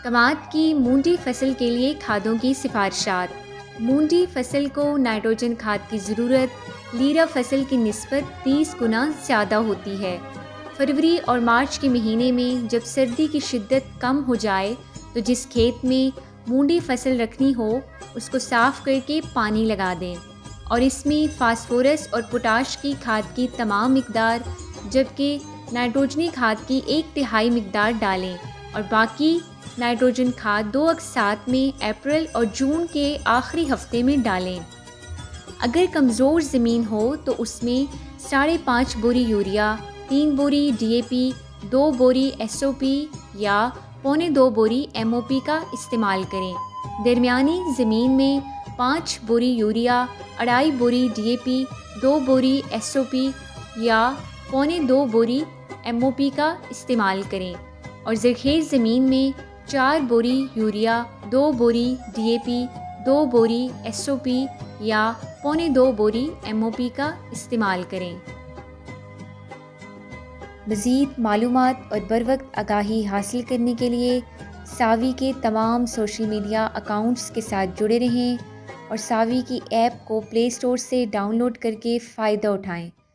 کماد کی مونڈی فصل کے لیے کھادوں کی سفارشات۔ مونڈی فصل کو نائٹروجن کھاد کی ضرورت لیرا فصل کی نسبت 30 گنا زیادہ ہوتی ہے۔ فروری اور مارچ کے مہینے میں جب سردی کی شدت کم ہو جائے تو جس کھیت میں مونڈی فصل رکھنی ہو اس کو صاف کر کے پانی لگا دیں اور اس میں فاسفورس اور پوٹاش کی کھاد کی تمام مقدار جبکہ نائٹروجنی کھاد کی 1/3 مقدار ڈالیں اور باقی نائٹروجن کھاد 2 اقساط میں اپریل اور جون کے آخری ہفتے میں ڈالیں۔ اگر کمزور زمین ہو تو اس میں 5.5 بوری یوریا، 3 بوری ڈی اے پی، 2 بوری ایس او پی یا 2.25 بوری ایم او پی کا استعمال کریں۔ درمیانی زمین میں 5 بوری یوریا، 2.5 بوری ڈی اے پی، 2 بوری ایس او پی یا 2.25 بوری ایم او پی کا استعمال کریں اور زرخیز زمین میں 4 بوری یوریا، 2 بوری ڈی اے پی، 2 بوری ایس او پی یا 2.25 بوری ایم او پی کا استعمال کریں۔ مزید معلومات اور بروقت آگاہی حاصل کرنے کے لیے ساوی کے تمام سوشل میڈیا اکاؤنٹس کے ساتھ جڑے رہیں اور ساوی کی ایپ کو پلے اسٹور سے ڈاؤن لوڈ کر کے فائدہ اٹھائیں۔